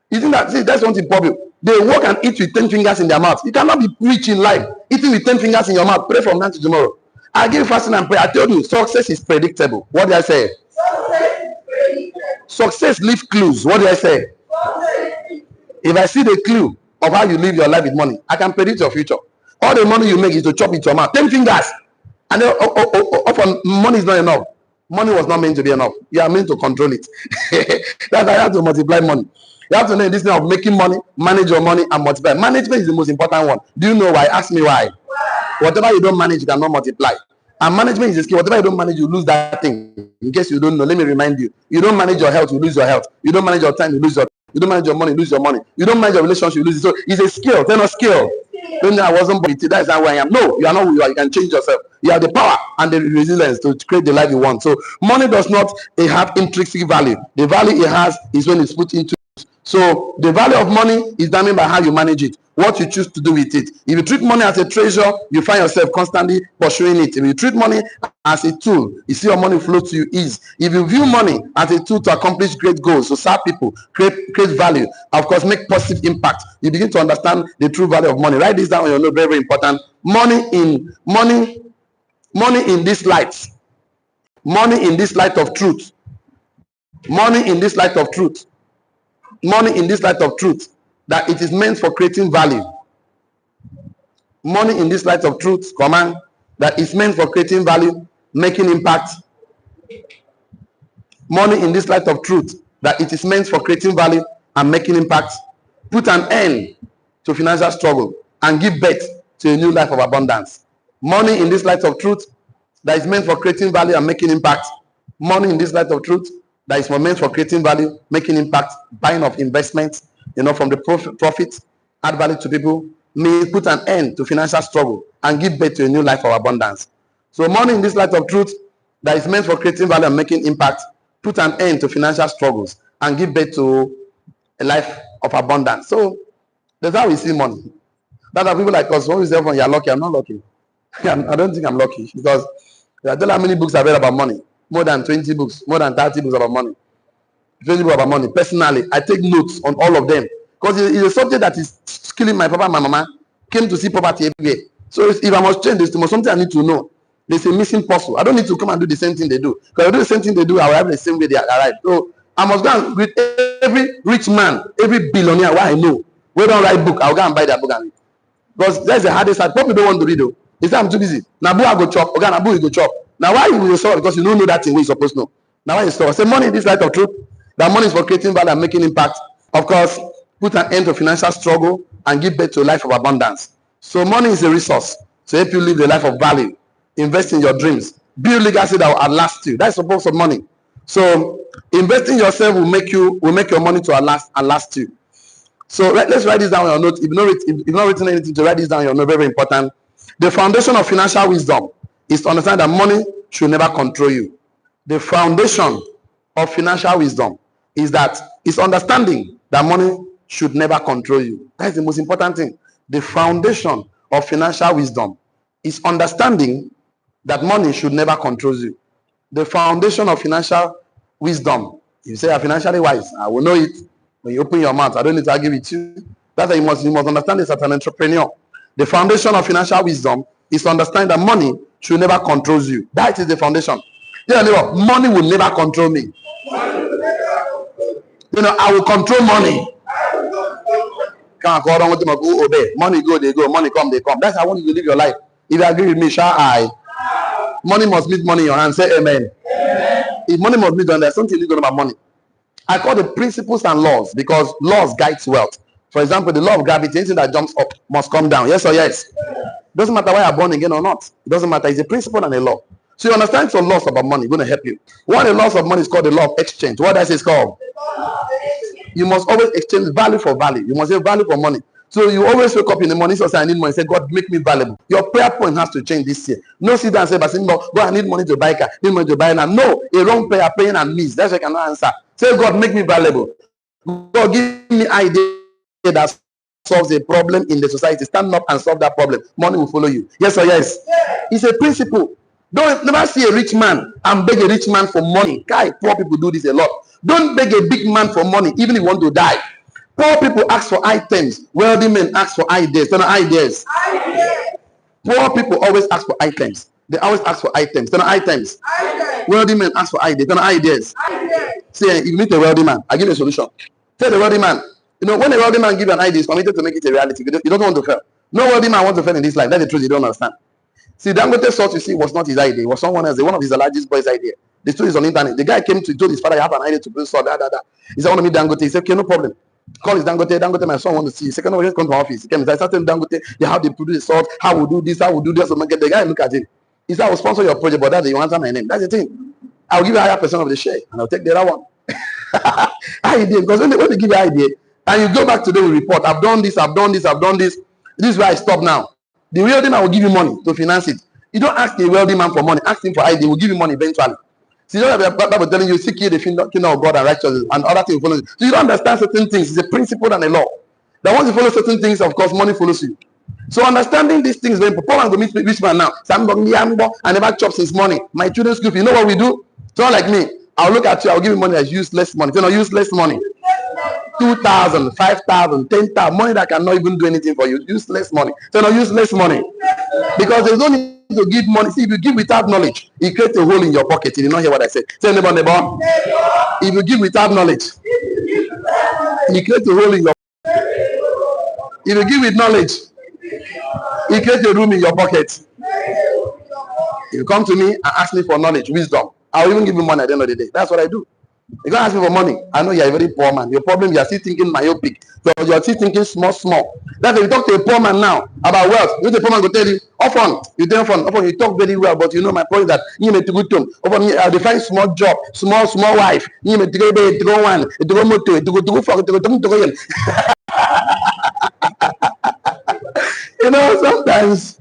You think that? See, that's one thing problem. They work and eat with 10 fingers in their mouth. You cannot be rich in life eating with 10 fingers in your mouth. Pray from now to tomorrow. I give fasting and pray. I told you, success is predictable. What did I say? Success leaves clues. What did I say? If I see the clue of how you live your life with money, I can predict your future. All the money you make is to chop it your mouth. 10 fingers. And then, often money is not enough. Money was not meant to be enough. You are meant to control it. That's why you have to multiply money. You have to know this thing of making money, manage your money, and multiply. Management is the most important one. Do you know why? Ask me why. Whatever you don't manage, you cannot multiply. And management is the skill. Whatever you don't manage, you lose that thing. In case you don't know, let me remind you. You don't manage your health, you lose your health. You don't manage your time, you lose your time. You don't manage your money, you lose your money. You don't manage your relationship, you lose it. So it's a skill. They're not skill. Don't know I wasn't born with it. That's not who I am. No, you are not who you are. You can change yourself. You have the power and the resilience to create the life you want. So money does not have intrinsic value. The value it has is when it's put into. So the value of money is determined by how you manage it, what you choose to do with it. If you treat money as a treasure, you find yourself constantly pursuing it. If you treat money as a tool, you see your money flow to you ease. If you view money as a tool to accomplish great goals, to serve people, create value, of course, make positive impact, you begin to understand the true value of money. Write this down on your note, very, very important. Money in this light. Money in this light of truth. Money in this light of truth. Money in this light of truth, that it is meant for creating value. Money in this light of truth, command, that is meant for creating value, making impact. Money in this light of truth, that it is meant for creating value and making impact. Put an end to financial struggle and give birth to a new life of abundance. Money in this light of truth, that is meant for creating value and making impact. Money in this light of truth, that is meant for creating value, making impact, buying of investments, from the profit, add value to people, may put an end to financial struggle and give birth to a new life of abundance. So money in this light of truth, that is meant for creating value and making impact, put an end to financial struggles and give birth to a life of abundance. So that's how we see money. That's how people like us, when we say, oh, you're lucky, I'm not lucky. I don't think I'm lucky, because I tell how many books I've read about money. More than 20 books, more than 30 books about money. 20 books about money. Personally, I take notes on all of them, because it's a subject that is killing my papa and my mama. Came to see poverty everywhere. So if I must change this, there's something I need to know. There's a missing puzzle. I don't need to come and do the same thing they do. Because I do the same thing they do, I will have the same way they arrive. So I must go and read every rich man, every billionaire, what I know. We don't write book, I'll go and buy their book and read. Because that's the hardest side. People don't want to read though. They say I'm too busy. Nabu I go chop. Okay, Nabu you go chop. Now why you will solve? Because you don't know that thing where you're supposed to know. Now why you solve? Say money in this light of truth. That money is for creating value and making impact. Of course, put an end to financial struggle and give birth to a life of abundance. So money is a resource to help you live a life of value. Invest in your dreams. Build legacy that will outlast you. That's the purpose of money. So investing in yourself will make your money to outlast you. So let's write this down on your note. If you've not written anything, to write this down on your note, very, very important. The foundation of financial wisdom is to understand that money should never control you. The foundation of financial wisdom is understanding that money should never control you. That's the most important thing. The foundation of financial wisdom is understanding that money should never control you. The foundation of financial wisdom. If you say you're financially wise, I will know it. When you open your mouth, I don't need to argue with you. That's why you must understand this as an entrepreneur. The foundation of financial wisdom is to understand that money should never control you. That is the foundation. Yeah, money will never control me. I will control money. Can't go on with them, go obey. Money go, they go. Money come, they come. That's how I want you to live your life. If you agree with me, shall I? Money must meet money in your hand. Say amen. If money must meet, then there's something illegal about money. I call the principles and laws, because laws guides wealth. For example, the law of gravity, anything that jumps up must come down. Yes or yes? Doesn't matter why you're born again or not. It doesn't matter. It's a principle and a law. So you understand some laws about money. It's going to help you. One of the laws of money is called the law of exchange. What does it called? You must always exchange value for value. You must have value for money. So you always wake up in the morning, so say, I need money. Say, God, make me valuable. Your prayer point has to change this year. No sit down and say, but no, God, I need money to buy a car. Need money to buy land. No, a wrong prayer, praying and miss. That's why I cannot answer. Say, God, make me valuable. God, give me idea that solves a problem in the society. Stand up and solve that problem. Money will follow you. Yes or yes? It's a principle. Don't never see a rich man and beg a rich man for money. Guy, poor people do this a lot. Don't beg a big man for money, even if you want to die. Poor people ask for items. Wealthy men ask for ideas. They're not ideas. Poor people always ask for items. They always ask for items. They're not items. Wealthy men ask for ideas. They're not ideas. Say, if you meet a wealthy man, I give you a solution. Tell the wealthy man, when a wealthy man gives you an idea, he's committed to make it a reality. You don't want to fail. No wealthy man wants to fail in this life. That's the truth you don't understand. See, Dangote salt you see was not his idea. It was someone else. One of his largest boys' idea. The story is on the internet. The guy came to told his father, I have an idea to build salt. He said, I want to meet Dangote. He said, okay, no problem. Call his Dangote. Dangote, my son wants to see. He said, no, just come to my office. He came. I started Dangote. How they produce the salt. How we do this. How we do this. So the guy look at him. He said, I will sponsor your project, but that you answer my name. That's the thing. I'll give you a higher percent of the share, and I'll take the other one. Idea, because when they give you an idea, and you go back to them with report, I've done this. This is where I stop now. The wealthy man will give you money to finance it. You don't ask a wealthy man for money. Ask him for ID. He will give you money eventually. See, you know the Bible telling you, seek ye the kingdom of God and righteousness, and other things follow you. So you don't understand certain things. It's a principle and a law. That once you follow certain things, of course, money follows you. So understanding these things, when Paul and go meet rich man now, I never chop since morning. My children's school, you know what we do? Someone like me, I'll look at you, I'll give you money as useless money. You know, useless money. 2,000, 5,000, 10,000, money that cannot even do anything for you. Useless money. So no, useless money. Because there's no need to give money. See, if you give without knowledge, it creates a hole in your pocket. You did not hear what I said. Say neighbor, neighbor. If you give without knowledge, it creates a hole in your pocket. If you give with knowledge, it creates a room in your pocket. If you come to me and ask me for knowledge, wisdom, I'll even give you money at the end of the day. That's what I do. You can't ask me for money. I know you're a very poor man. Your problem, you are still thinking myopic. You are still thinking small. That's if you talk to a poor man now about wealth. You know the poor man will tell you, often, you talk very well, but you know my point is that you need to go to often I define small job, small wife. You need to go to go one, to go motor, to go for to go. You know, sometimes,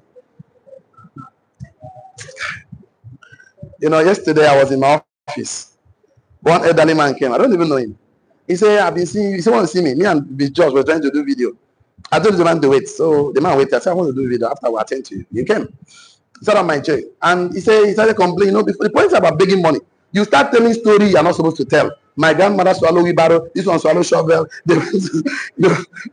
you know, yesterday I was in my office. One elderly man came. I don't even know him. He said, I've been seeing you. He said, want to see me. Me and the judge were trying to do video. I told the man to wait. So the man waited. I said, I want to do video after we attend to you. He came. He sat on my chair. And he said, he started complaining. You know, the point is about begging money. You start telling story you're not supposed to tell. My grandmother swallowed wheelbarrow. This one swallowed shovel.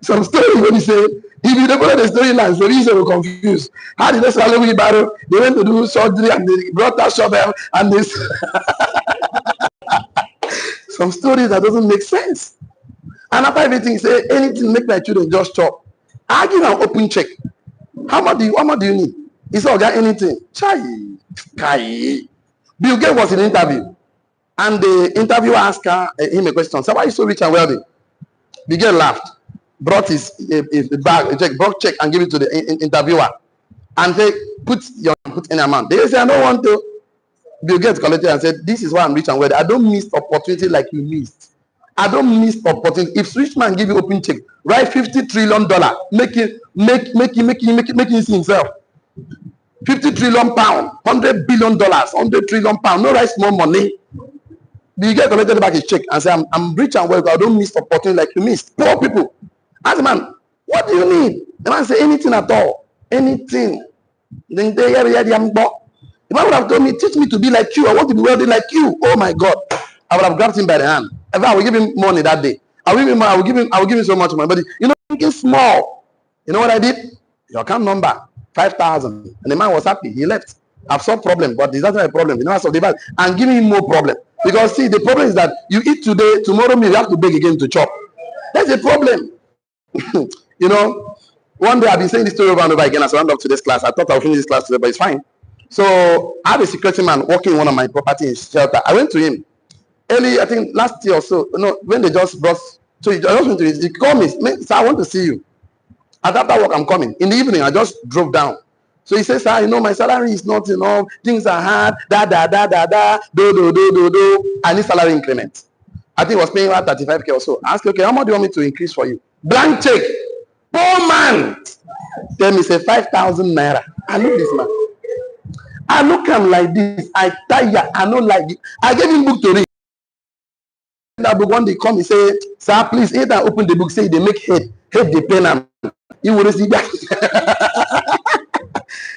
Some story when he say, if you don't follow the storyline, so you will confused. How did they swallow wheelbarrow? They went to do surgery and they brought that shovel and this. Some stories that doesn't make sense. And after everything, say anything make my children just chop. I give an open check. How much do you need? He said, got anything. Chai. Bill Gates was in an interview. And the interviewer asked him a question. So why are you so rich and wealthy? Bill Gates laughed, brought his bag, brought check and gave it to the interviewer. And they put any amount. They say, I don't want to. Bill Gates collected and said, this is why I'm rich and wealthy. I don't miss opportunity like you missed. I don't miss opportunity. If rich man give you open check, write $50 trillion, make it see himself. 50 trillion pound, $100 billion, 100 trillion pound. No write small money. Bill Gates collected back his check and said, I'm rich and wealthy. I don't miss opportunity like you missed. Poor people. Ask the man, what do you need? The man say anything at all. Anything. Then they the man would have told me, teach me to be like you. I want to be wealthy like you. Oh my God. I would have grabbed him by the hand. If I would give him money that day. I will give him so much money. But you know, thinking small. You know what I did? Your account number, 5,000. And the man was happy. He left. I've solved problem, but it's not a problem. You know, I solved the bad. And give him more problem. Because see, the problem is that you eat today, tomorrow you have to beg again to chop. That's a problem. You know, one day I've been saying this story over and over again as I round up to this class. I thought I would finish this class today, but it's fine. So I had a security man working in one of my property in shelter. I went to him early, I think last year or so. No, when they just brought, so he just went to him. He called me, sir, I want to see you. After work, I'm coming. In the evening, I just drove down. So he says, sir, you know, my salary is not enough. Things are hard. Do. I need salary increment. I think he was paying about 35K or so. I asked, okay, how much do you want me to increase for you? Blank check. Poor man. Tell me, say 5,000 naira. I know this man. I look at him like this. I tire. I know like this. I gave him book to read. That book one day come, he say, sir, please, either open the book, say they make head the pen and you will see that.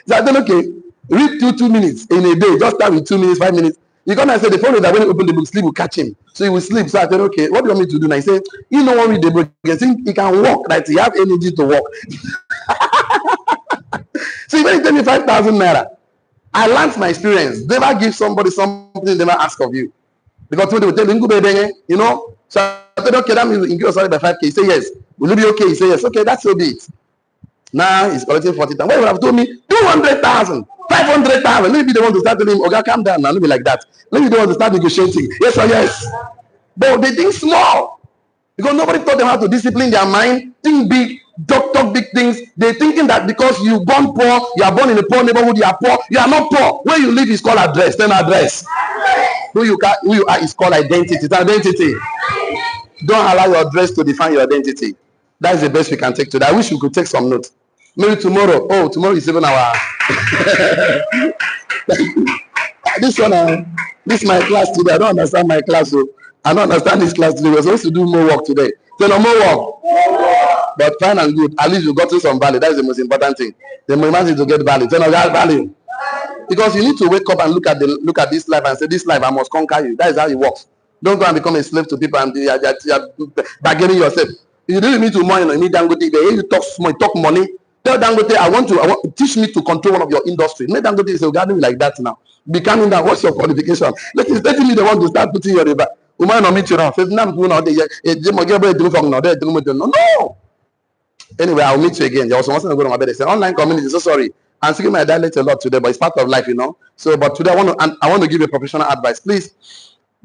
So I said, okay, read 2 minutes in a day. Just start with 2 minutes, 5 minutes. You come and say the problem is that when you open the book, sleep will catch him. So he will sleep. So I said, okay, what do you want me to do? And I said, you know what, read the book. You think he can walk, that he have energy to walk. So when you tell me 5,000 naira, I learned my experience. Never give somebody something they never ask of you. Because when they will tell you, you know. So I said, okay, that means increase your salary by 5K. He said, yes. Will it be okay? He said, yes. Okay, that's so be it. Now he's collecting 40,000. Why would have told me 200,000, 500,000? Let me be the one to start telling him, okay, calm down now. Let me like that. Let me be the one to start negotiating. Yes or yes. But they think small. Because nobody taught them how to discipline their mind, think big, talk big things. They're thinking that because you born poor, you are born in a poor neighborhood, you are poor. You are not poor. Where you live is called address. Then address. Who you are is called identity. It's identity. Don't allow your address to define your identity. That is the best we can take today. I wish we could take some notes. Maybe tomorrow. Oh, tomorrow is even our. This one, this is my class today. I don't understand my class, so I don't understand this class today. We're supposed to do more work today. So no more work. But fine and good. At least you got to some value. That is the most important thing. The most important is to get value. So no, that value. Because you need to wake up and look at this life and say, this life I must conquer you. That is how it works. Don't go and become a slave to people and you're bargaining yourself. You really need to money. You need Dangote. You talk small, you talk money. Tell Dangote, I want teach me to control one of your industry. Make Dangote say, regarding like that now. Becoming that, what's your qualification? Let me the one to start putting your river. No. Anyway, I'll meet you again. There was someone going to my bed. They said, online community, so sorry. I'm speaking my dialect a lot today, but it's part of life, you know. So, but today I want to give you professional advice. Please,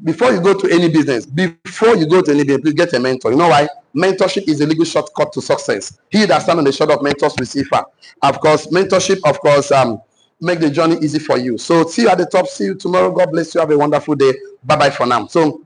before you go to any business, please get a mentor. You know why? Mentorship is a legal shortcut to success. He that stands on the shoulder of mentors will see far. Of course, mentorship, make the journey easy for you. So see you at the top. See you tomorrow. God bless you. Have a wonderful day. Bye-bye for now. So